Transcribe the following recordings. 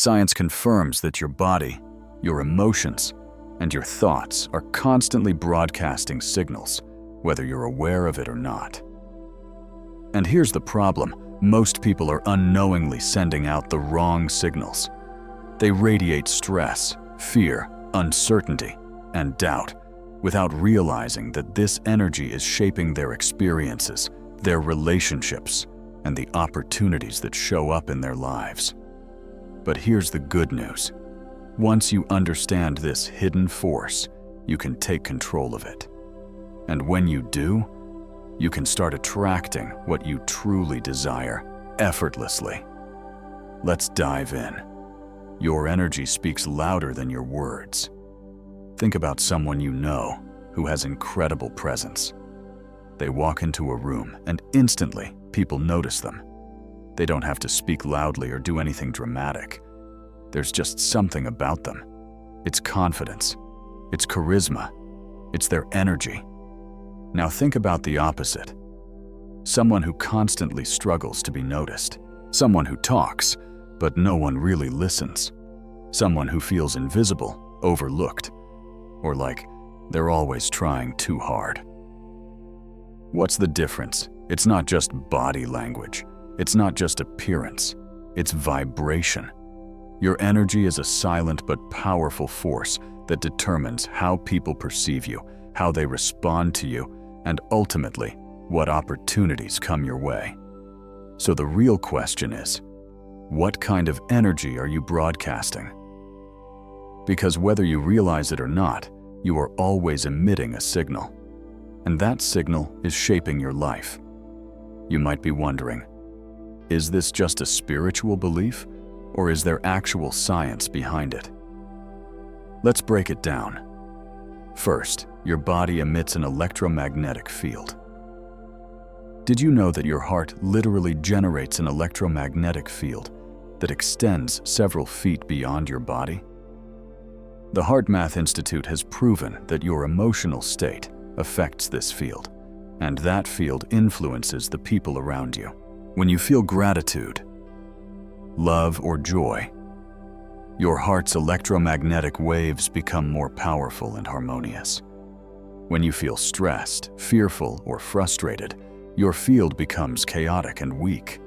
Science confirms that your body, your emotions, and your thoughts are constantly broadcasting signals, whether you're aware of it or not. And here's the problem: most people are unknowingly sending out the wrong signals. They radiate stress, fear, uncertainty, and doubt without realizing that this energy is shaping their experiences, their relationships, and the opportunities that show up in their lives. But here's the good news. Once you understand this hidden force, you can take control of it. And when you do, you can start attracting what you truly desire effortlessly. Let's dive in. Your energy speaks louder than your words. Think about someone you know who has incredible presence. They walk into a room and instantly people notice them. They don't have to speak loudly or do anything dramatic. There's just something about them. It's confidence. It's charisma. It's their energy. Now think about the opposite. Someone who constantly struggles to be noticed. Someone who talks, but no one really listens. Someone who feels invisible, overlooked, or like they're always trying too hard. What's the difference? It's not just body language. It's not just appearance. It's vibration. Your energy is a silent but powerful force that determines how people perceive you, how they respond to you, and ultimately, what opportunities come your way. So the real question is, what kind of energy are you broadcasting? Because whether you realize it or not, you are always emitting a signal. And that signal is shaping your life. You might be wondering, is this just a spiritual belief, or is there actual science behind it? Let's break it down. First, your body emits an electromagnetic field. Did you know that your heart literally generates an electromagnetic field that extends several feet beyond your body? The HeartMath Institute has proven that your emotional state affects this field, and that field influences the people around you. When you feel gratitude, love, or joy, your heart's electromagnetic waves become more powerful and harmonious. When you feel stressed, fearful, or frustrated, your field becomes chaotic and weak.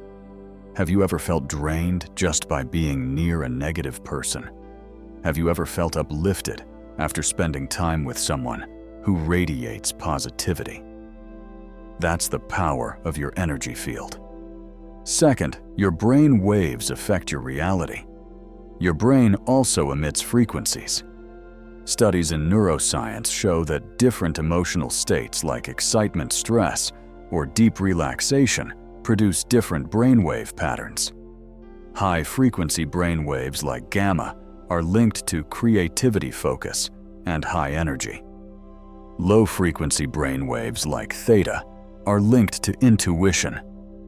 Have you ever felt drained just by being near a negative person? Have you ever felt uplifted after spending time with someone who radiates positivity? That's the power of your energy field. Second, your brain waves affect your reality. Your brain also emits frequencies. Studies in neuroscience show that different emotional states like excitement, stress, or deep relaxation produce different brainwave patterns. High-frequency brainwaves like gamma are linked to creativity, focus, and high energy. Low-frequency brainwaves like theta are linked to intuition,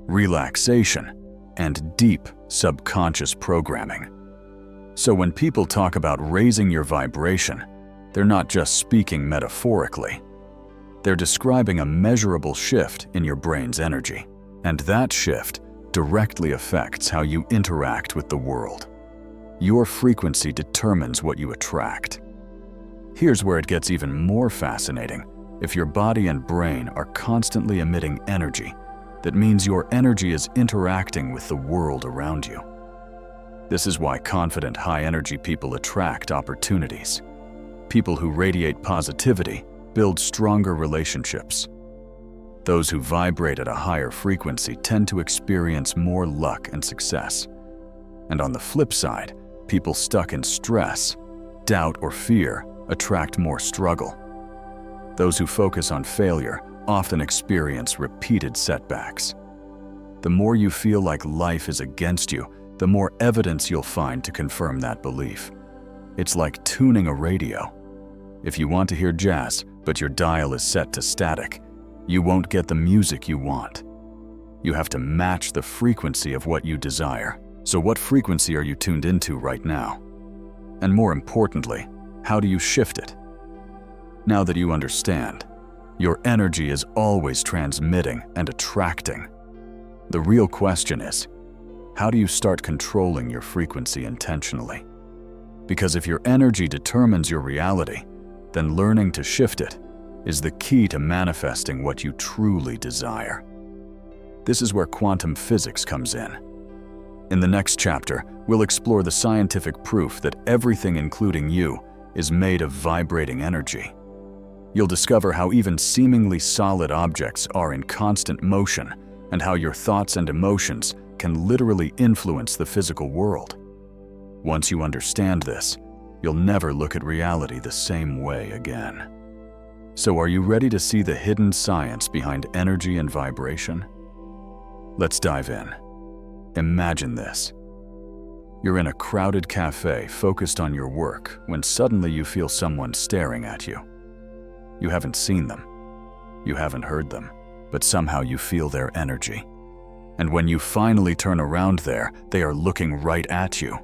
relaxation, and deep subconscious programming. So when people talk about raising your vibration, they're not just speaking metaphorically. They're describing a measurable shift in your brain's energy, and that shift directly affects how you interact with the world. Your frequency determines what you attract. Here's where it gets even more fascinating. If your body and brain are constantly emitting energy, that means your energy is interacting with the world around you. This is why confident, high-energy people attract opportunities. People who radiate positivity build stronger relationships. Those who vibrate at a higher frequency tend to experience more luck and success. And on the flip side, people stuck in stress, doubt, or fear attract more struggle. Those who focus on failure often experience repeated setbacks. The more you feel like life is against you, the more evidence you'll find to confirm that belief. It's like tuning a radio. If you want to hear jazz, but your dial is set to static, you won't get the music you want. You have to match the frequency of what you desire. So what frequency are you tuned into right now? And more importantly, how do you shift it? Now that you understand, your energy is always transmitting and attracting. The real question is, how do you start controlling your frequency intentionally? Because if your energy determines your reality, then learning to shift it is the key to manifesting what you truly desire. This is where quantum physics comes in. In the next chapter, we'll explore the scientific proof that everything, including you, is made of vibrating energy. You'll discover how even seemingly solid objects are in constant motion and how your thoughts and emotions can literally influence the physical world. Once you understand this, you'll never look at reality the same way again. So are you ready to see the hidden science behind energy and vibration? Let's dive in. Imagine this. You're in a crowded cafe focused on your work when suddenly you feel someone staring at you. You haven't seen them. You haven't heard them, but somehow you feel their energy. And when you finally turn around there, they are looking right at you.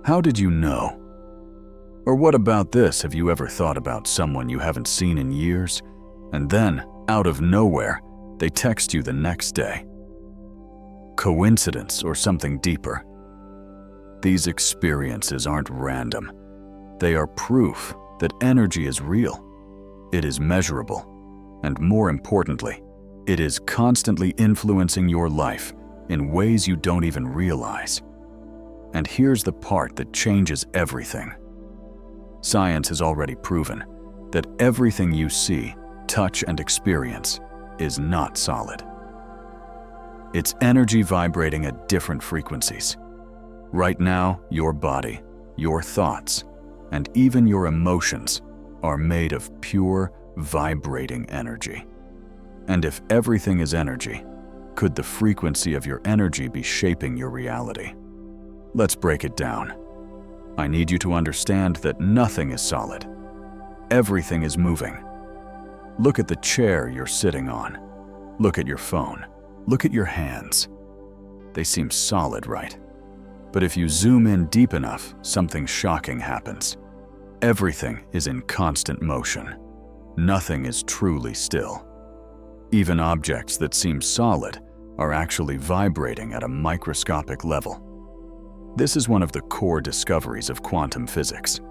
How did you know? Or what about this? Have you ever thought about someone you haven't seen in years, and then, out of nowhere, they text you the next day? Coincidence or something deeper? These experiences aren't random. They are proof that energy is real. It is measurable. And more importantly, it is constantly influencing your life in ways you don't even realize. And here's the part that changes everything. Science has already proven that everything you see, touch, and experience is not solid. It's energy vibrating at different frequencies. Right now, your body, your thoughts, and even your emotions are made of pure, vibrating energy. And if everything is energy, could the frequency of your energy be shaping your reality? Let's break it down. I need you to understand that nothing is solid. Everything is moving. Look at the chair you're sitting on. Look at your phone. Look at your hands. They seem solid, right? But if you zoom in deep enough, something shocking happens. Everything is in constant motion. Nothing is truly still. Even objects that seem solid are actually vibrating at a microscopic level. This is one of the core discoveries of quantum physics.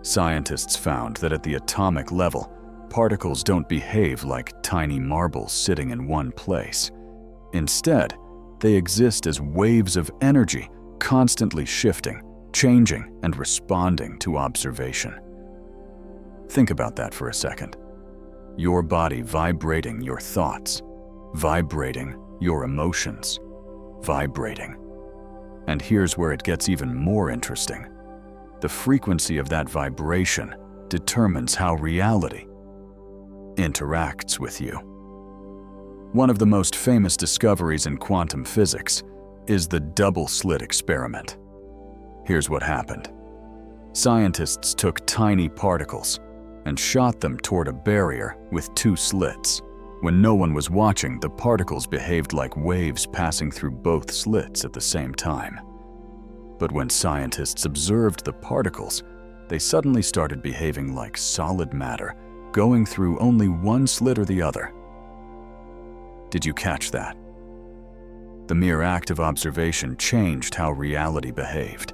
Scientists found that at the atomic level, particles don't behave like tiny marbles sitting in one place. Instead, they exist as waves of energy, constantly shifting, changing, and responding to observation. Think about that for a second. Your body vibrating your thoughts, vibrating your emotions, vibrating. And here's where it gets even more interesting. The frequency of that vibration determines how reality interacts with you. One of the most famous discoveries in quantum physics is the double-slit experiment. Here's what happened. Scientists took tiny particles and shot them toward a barrier with two slits. When no one was watching, the particles behaved like waves passing through both slits at the same time. But when scientists observed the particles, they suddenly started behaving like solid matter, going through only one slit or the other. Did you catch that? The mere act of observation changed how reality behaved.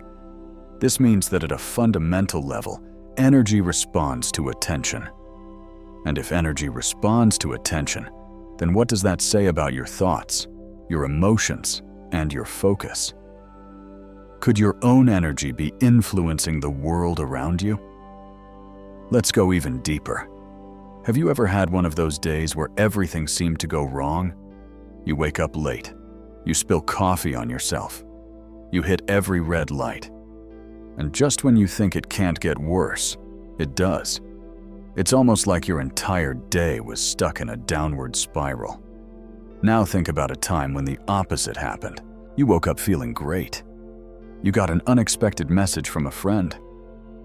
This means that at a fundamental level, energy responds to attention. And if energy responds to attention, then what does that say about your thoughts, your emotions, and your focus? Could your own energy be influencing the world around you? Let's go even deeper. Have you ever had one of those days where everything seemed to go wrong? You wake up late. You spill coffee on yourself. You hit every red light. And just when you think it can't get worse, it does. It's almost like your entire day was stuck in a downward spiral. Now think about a time when the opposite happened. You woke up feeling great. You got an unexpected message from a friend.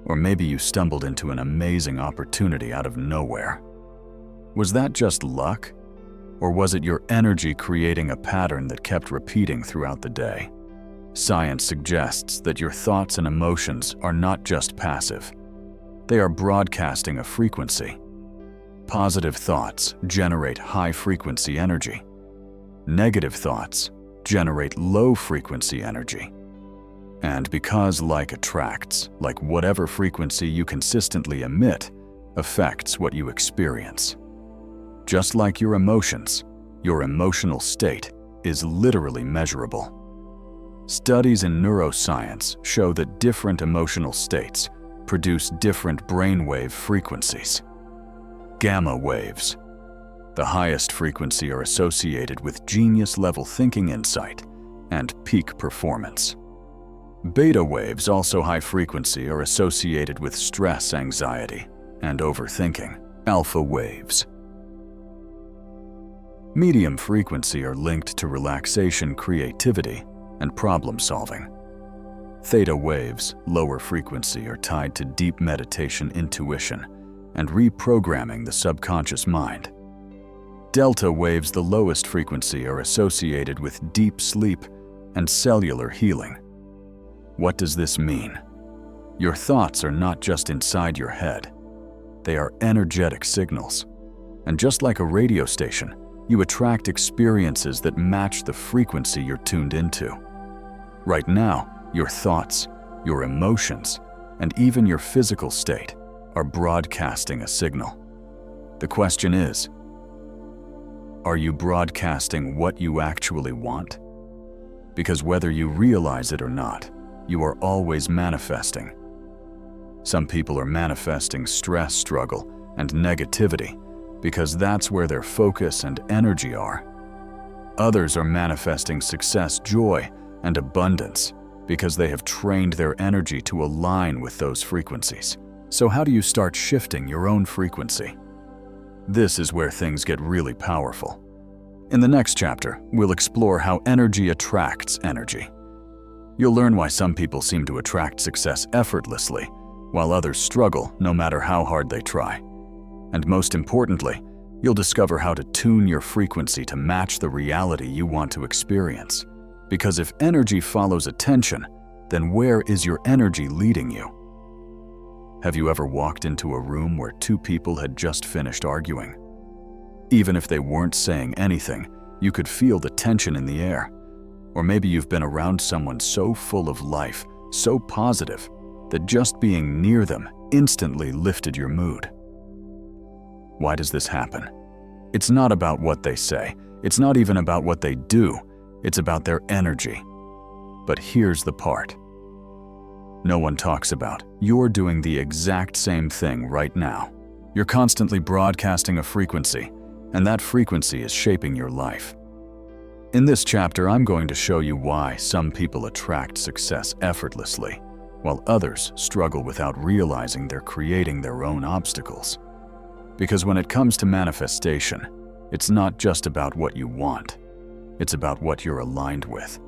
Or maybe you stumbled into an amazing opportunity out of nowhere. Was that just luck? Or was it your energy creating a pattern that kept repeating throughout the day? Science suggests that your thoughts and emotions are not just passive. They are broadcasting a frequency. Positive thoughts generate high-frequency energy. Negative thoughts generate low-frequency energy. And because like attracts, like whatever frequency you consistently emit affects what you experience. Just like your emotions, your emotional state is literally measurable. Studies in neuroscience show that different emotional states produce different brainwave frequencies. Gamma waves. The highest frequency are associated with genius-level thinking insight and peak performance. Beta waves, also high frequency, are associated with stress, anxiety, and overthinking. Alpha waves. Medium frequency are linked to relaxation, creativity, and problem solving. Theta waves, lower frequency, are tied to deep meditation, intuition, and reprogramming the subconscious mind. Delta waves, the lowest frequency, are associated with deep sleep and cellular healing. What does this mean? Your thoughts are not just inside your head. They are energetic signals. And just like a radio station, you attract experiences that match the frequency you're tuned into. Right now, your thoughts, your emotions, and even your physical state are broadcasting a signal. The question is, are you broadcasting what you actually want? Because whether you realize it or not, you are always manifesting. Some people are manifesting stress, struggle, and negativity because that's where their focus and energy are. Others are manifesting success, joy, and abundance because they have trained their energy to align with those frequencies. So how do you start shifting your own frequency? This is where things get really powerful. In the next chapter, we'll explore how energy attracts energy. You'll learn why some people seem to attract success effortlessly, while others struggle no matter how hard they try. And most importantly, you'll discover how to tune your frequency to match the reality you want to experience. Because if energy follows attention, then where is your energy leading you? Have you ever walked into a room where two people had just finished arguing? Even if they weren't saying anything, you could feel the tension in the air. Or maybe you've been around someone so full of life, so positive, that just being near them instantly lifted your mood. Why does this happen? It's not about what they say. It's not even about what they do. It's about their energy. But here's the part no one talks about. You're doing the exact same thing right now. You're constantly broadcasting a frequency, and that frequency is shaping your life. In this chapter, I'm going to show you why some people attract success effortlessly, while others struggle without realizing they're creating their own obstacles. Because when it comes to manifestation, it's not just about what you want. It's about what you're aligned with.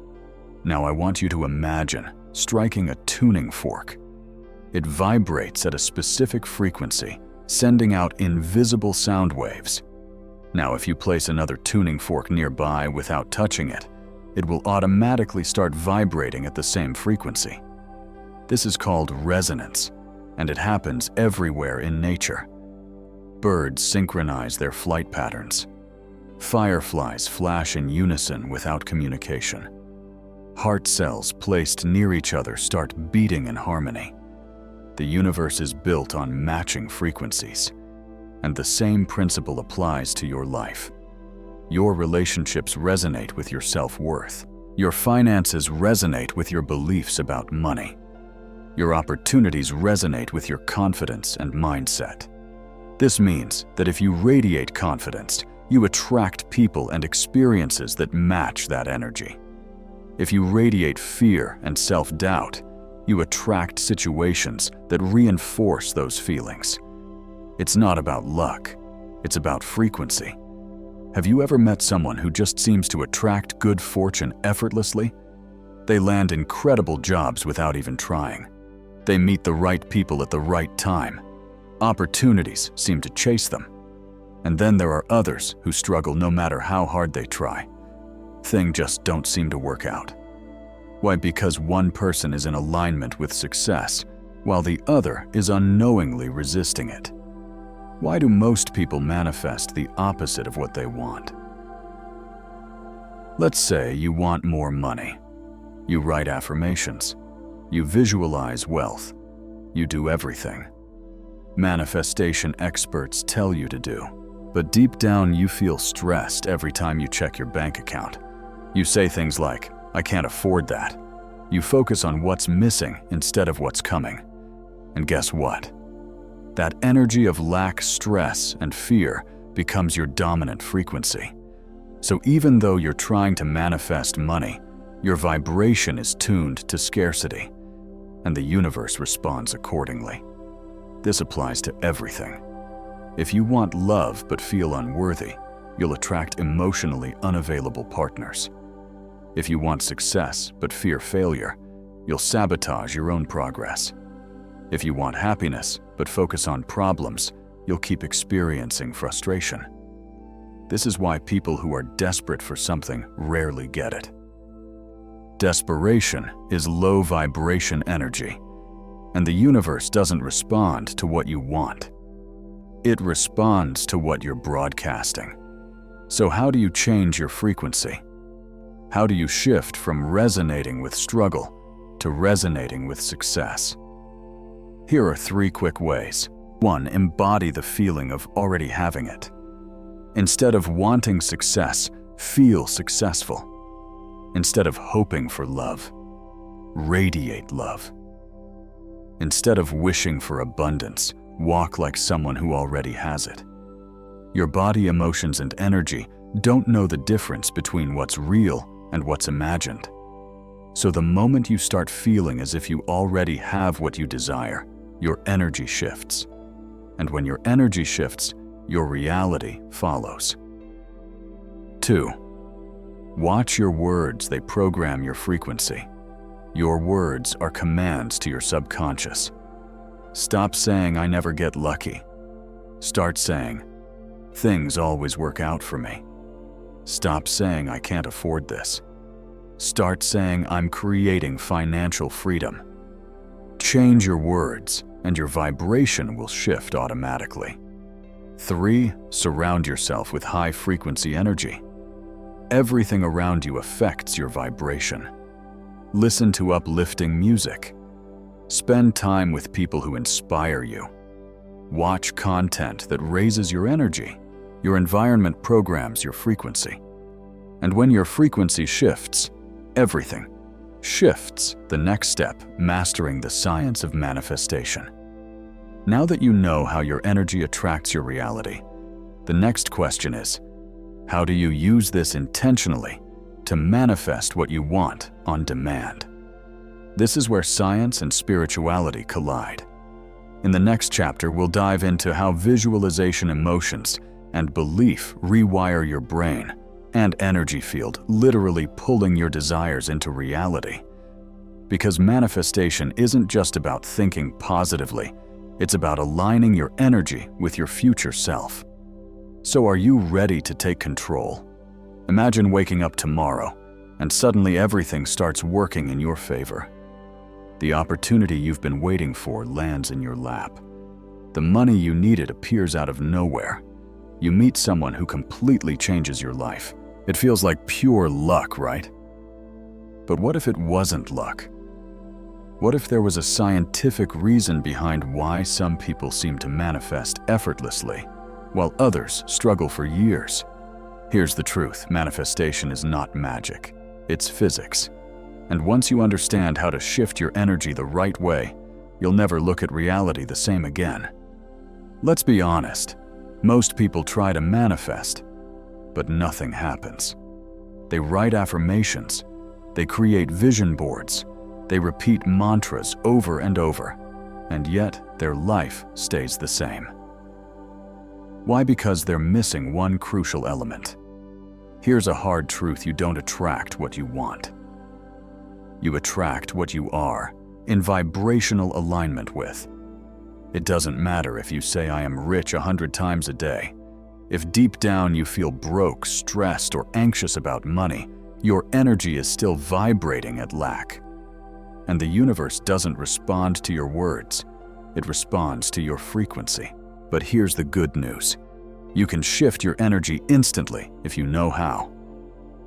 Now I want you to imagine striking a tuning fork. It vibrates at a specific frequency, sending out invisible sound waves. Now, if you place another tuning fork nearby without touching it, it will automatically start vibrating at the same frequency. This is called resonance, and it happens everywhere in nature. Birds synchronize their flight patterns. Fireflies flash in unison without communication. Heart cells placed near each other start beating in harmony. The universe is built on matching frequencies. And the same principle applies to your life. Your relationships resonate with your self-worth. Your finances resonate with your beliefs about money. Your opportunities resonate with your confidence and mindset. This means that if you radiate confidence, you attract people and experiences that match that energy. If you radiate fear and self-doubt, you attract situations that reinforce those feelings. It's not about luck, it's about frequency. Have you ever met someone who just seems to attract good fortune effortlessly? They land incredible jobs without even trying. They meet the right people at the right time. Opportunities seem to chase them. And then there are others who struggle no matter how hard they try. Things just don't seem to work out. Why? Because one person is in alignment with success, while the other is unknowingly resisting it. Why do most people manifest the opposite of what they want? Let's say you want more money. You write affirmations. You visualize wealth. You do everything manifestation experts tell you to do. But deep down, you feel stressed every time you check your bank account. You say things like, "I can't afford that." You focus on what's missing instead of what's coming. And guess what? That energy of lack, stress, and fear becomes your dominant frequency. So even though you're trying to manifest money, your vibration is tuned to scarcity, and the universe responds accordingly. This applies to everything. If you want love but feel unworthy, you'll attract emotionally unavailable partners. If you want success but fear failure, you'll sabotage your own progress. If you want happiness but focus on problems, you'll keep experiencing frustration. This is why people who are desperate for something rarely get it. Desperation is low vibration energy, and the universe doesn't respond to what you want. It responds to what you're broadcasting. So how do you change your frequency? How do you shift from resonating with struggle to resonating with success? Here are 3 quick ways. 1. Embody the feeling of already having it. Instead of wanting success, feel successful. Instead of hoping for love, radiate love. Instead of wishing for abundance, walk like someone who already has it. Your body, emotions, and energy don't know the difference between what's real and what's imagined. So the moment you start feeling as if you already have what you desire, your energy shifts. And when your energy shifts, your reality follows. 2. Watch your words, they program your frequency. Your words are commands to your subconscious. Stop saying, "I never get lucky." Start saying, "Things always work out for me." Stop saying, "I can't afford this." Start saying, "I'm creating financial freedom." Change your words, and your vibration will shift automatically. 3. Surround yourself with high-frequency energy. Everything around you affects your vibration. Listen to uplifting music. Spend time with people who inspire you. Watch content that raises your energy. Your environment programs your frequency. And when your frequency shifts, everything shifts. The next step, mastering the science of manifestation. Now that you know how your energy attracts your reality, the next question is, how do you use this intentionally to manifest what you want on demand? This is where science and spirituality collide. In the next chapter, we'll dive into how visualization, emotions, and belief rewire your brain and energy field, literally pulling your desires into reality. Because manifestation isn't just about thinking positively, it's about aligning your energy with your future self. So are you ready to take control? Imagine waking up tomorrow and suddenly everything starts working in your favor. The opportunity you've been waiting for lands in your lap. The money you needed appears out of nowhere. You meet someone who completely changes your life. It feels like pure luck, right? But what if it wasn't luck? What if there was a scientific reason behind why some people seem to manifest effortlessly, while others struggle for years? Here's the truth: manifestation is not magic, it's physics. And once you understand how to shift your energy the right way, you'll never look at reality the same again. Let's be honest, most people try to manifest, but nothing happens. They write affirmations, they create vision boards, they repeat mantras over and over, and yet their life stays the same. Why? Because they're missing one crucial element. Here's a hard truth: you don't attract what you want. You attract what you are, in vibrational alignment with. It doesn't matter if you say, "I am rich" 100 times a day. If deep down you feel broke, stressed, or anxious about money, your energy is still vibrating at lack. And the universe doesn't respond to your words, it responds to your frequency. But here's the good news: you can shift your energy instantly if you know how.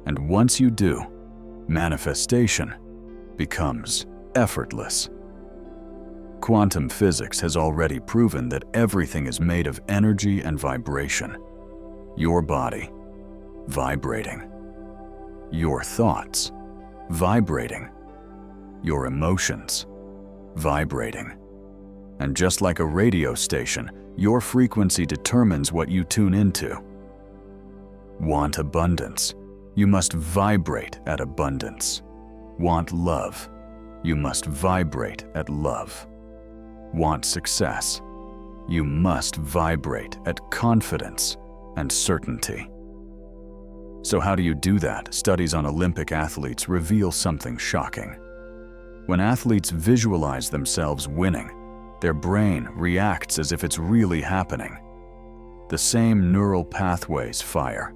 And once you do, manifestation becomes effortless. Quantum physics has already proven that everything is made of energy and vibration. Your body, vibrating. Your thoughts, vibrating. Your emotions, vibrating. And just like a radio station, your frequency determines what you tune into. Want abundance? You must vibrate at abundance. Want love? You must vibrate at love. Want success? You must vibrate at confidence and certainty. So how do you do that? Studies on Olympic athletes reveal something shocking. When athletes visualize themselves winning, their brain reacts as if it's really happening. The same neural pathways fire.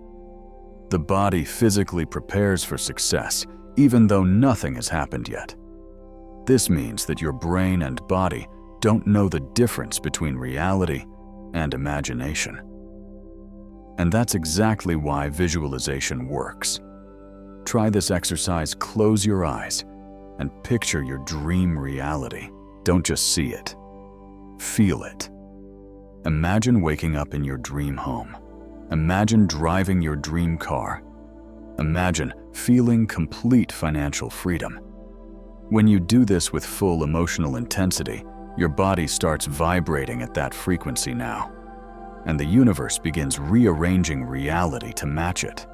The body physically prepares for success, even though nothing has happened yet. This means that your brain and body don't know the difference between reality and imagination. And that's exactly why visualization works. Try this exercise, close your eyes, and picture your dream reality. Don't just see it, feel it. Imagine waking up in your dream home. Imagine driving your dream car. Imagine feeling complete financial freedom. When you do this with full emotional intensity, your body starts vibrating at that frequency now, and the universe begins rearranging reality to match it.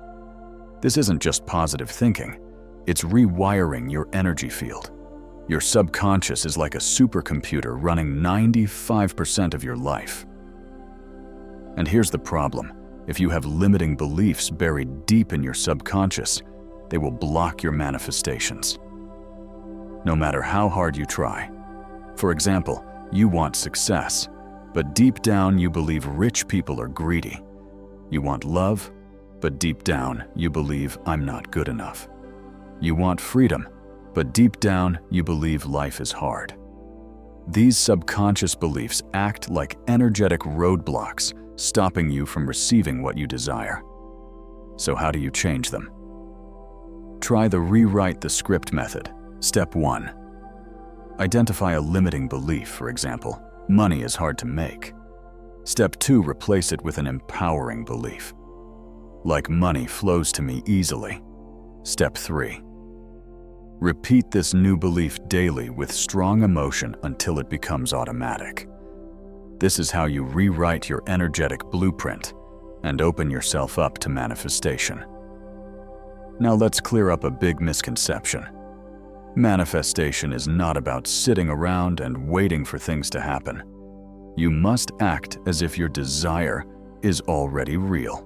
This isn't just positive thinking, it's rewiring your energy field. Your subconscious is like a supercomputer running 95% of your life. And here's the problem. If you have limiting beliefs buried deep in your subconscious, they will block your manifestations, no matter how hard you try. For example, you want success, but deep down you believe rich people are greedy. You want love, but deep down you believe I'm not good enough. You want freedom, but deep down you believe life is hard. These subconscious beliefs act like energetic roadblocks, stopping you from receiving what you desire. So how do you change them? Try the rewrite the script method. Step 1. Identify a limiting belief, for example, money is hard to make. Step 2, replace it with an empowering belief, like money flows to me easily. Step 3. Repeat this new belief daily with strong emotion until it becomes automatic. This is how you rewrite your energetic blueprint and open yourself up to manifestation. Now let's clear up a big misconception. Manifestation is not about sitting around and waiting for things to happen. You must act as if your desire is already real.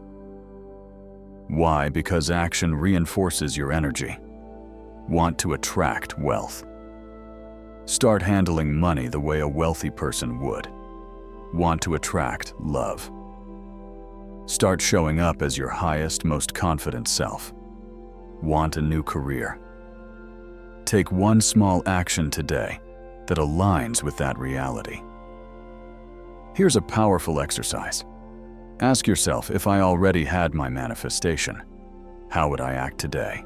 Why? Because action reinforces your energy. Want to attract wealth? Start handling money the way a wealthy person would. Want to attract love? Start showing up as your highest, most confident self. Want a new career? Take one small action today that aligns with that reality. Here's a powerful exercise. Ask yourself, if I already had my manifestation, how would I act today?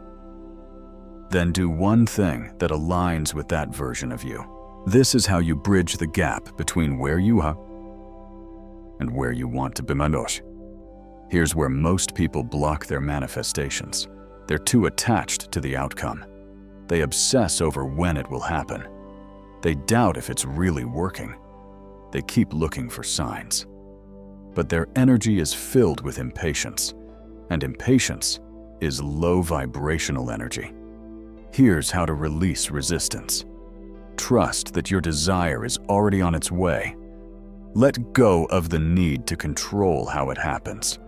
Then do one thing that aligns with that version of you. This is how you bridge the gap between where you are and where you want to be. Here's where most people block their manifestations. They're too attached to the outcome. They obsess over when it will happen. They doubt if it's really working. They keep looking for signs. But their energy is filled with impatience, and impatience is low vibrational energy. Here's how to release resistance. Trust that your desire is already on its way. Let go of the need to control how it happens.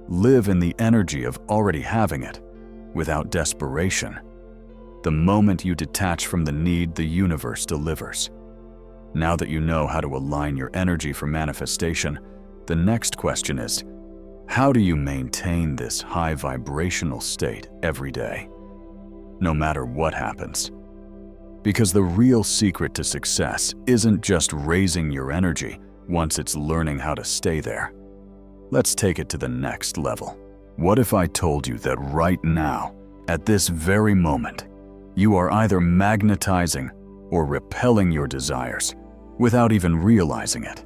Live in the energy of already having it, without desperation. The moment you detach from the need, the universe delivers. Now that you know how to align your energy for manifestation, the next question is, how do you maintain this high vibrational state every day, no matter what happens? Because the real secret to success isn't just raising your energy once it's learning how to stay there. Let's take it to the next level. What if I told you that right now, at this very moment, you are either magnetizing or repelling your desires without even realizing it?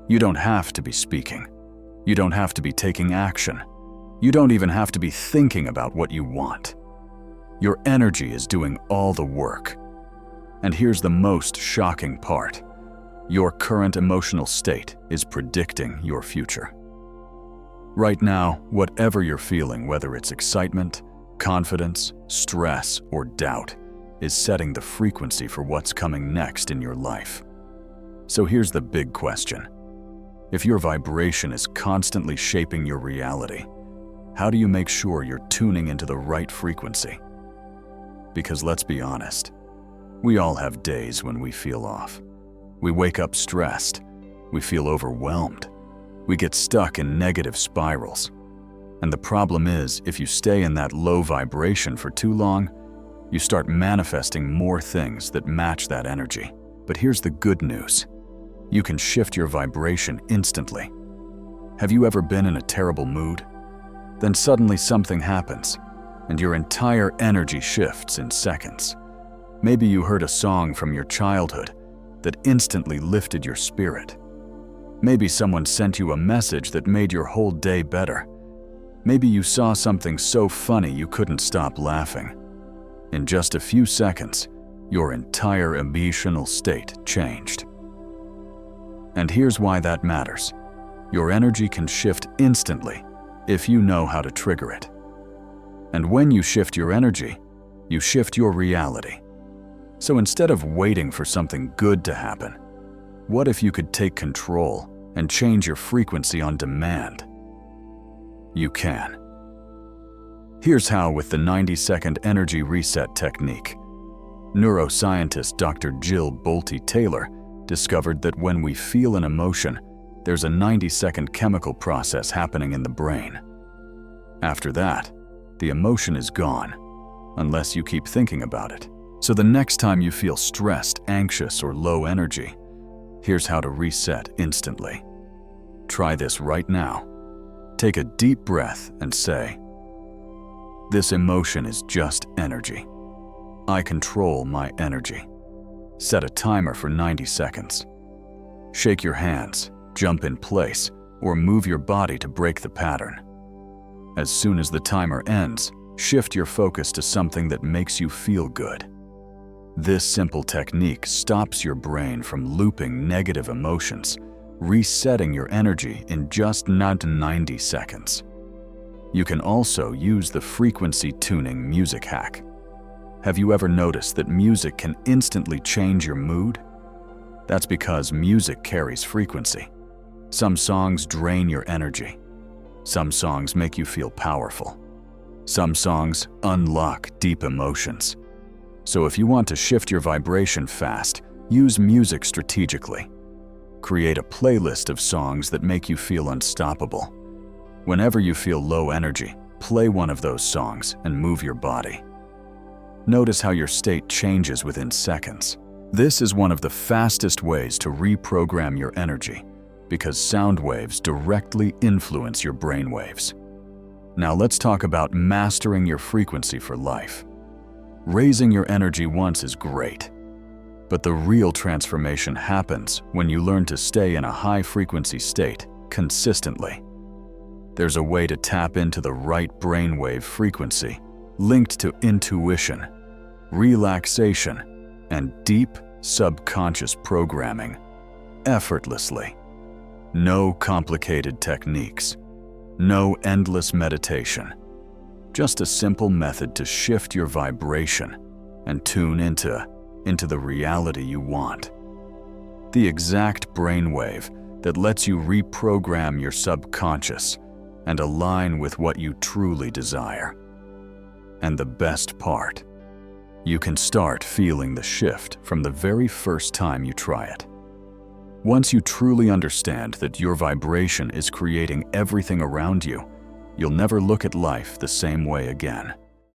You don't have to be speaking. You don't have to be taking action. You don't even have to be thinking about what you want. Your energy is doing all the work. And here's the most shocking part. Your current emotional state is predicting your future. Right now, whatever you're feeling, whether it's excitement, confidence, stress, or doubt, is setting the frequency for what's coming next in your life. So here's the big question. If your vibration is constantly shaping your reality, how do you make sure you're tuning into the right frequency? Because let's be honest, we all have days when we feel off. We wake up stressed. We feel overwhelmed. We get stuck in negative spirals. And the problem is, if you stay in that low vibration for too long, you start manifesting more things that match that energy. But here's the good news. You can shift your vibration instantly. Have you ever been in a terrible mood? Then suddenly something happens, and your entire energy shifts in seconds. Maybe you heard a song from your childhood that instantly lifted your spirit. Maybe someone sent you a message that made your whole day better. Maybe you saw something so funny you couldn't stop laughing. In just a few seconds, your entire emotional state changed. And here's why that matters. Your energy can shift instantly if you know how to trigger it. And when you shift your energy, you shift your reality. So instead of waiting for something good to happen, what if you could take control and change your frequency on demand? You can. Here's how with the 90-second energy reset technique. Neuroscientist Dr. Jill Bolte Taylor discovered that when we feel an emotion, there's a 90-second chemical process happening in the brain. After that, the emotion is gone, unless you keep thinking about it. So the next time you feel stressed, anxious, or low energy, here's how to reset instantly. Try this right now. Take a deep breath and say, "This emotion is just energy. I control my energy." Set a timer for 90 seconds. Shake your hands, jump in place, or move your body to break the pattern. As soon as the timer ends, shift your focus to something that makes you feel good. This simple technique stops your brain from looping negative emotions, resetting your energy in just 90 seconds. You can also use the frequency tuning music hack. Have you ever noticed that music can instantly change your mood? That's because music carries frequency. Some songs drain your energy. Some songs make you feel powerful. Some songs unlock deep emotions. So if you want to shift your vibration fast, use music strategically. Create a playlist of songs that make you feel unstoppable. Whenever you feel low energy, play one of those songs and move your body. Notice how your state changes within seconds. This is one of the fastest ways to reprogram your energy, because sound waves directly influence your brain waves. Now let's talk about mastering your frequency for life. Raising your energy once is great, but the real transformation happens when you learn to stay in a high-frequency state consistently. There's a way to tap into the right brainwave frequency linked to intuition, relaxation, and deep subconscious programming effortlessly. No complicated techniques, no endless meditation. Just a simple method to shift your vibration and tune into the reality you want. The exact brainwave that lets you reprogram your subconscious and align with what you truly desire. And the best part, you can start feeling the shift from the very first time you try it. Once you truly understand that your vibration is creating everything around you, you'll never look at life the same way again.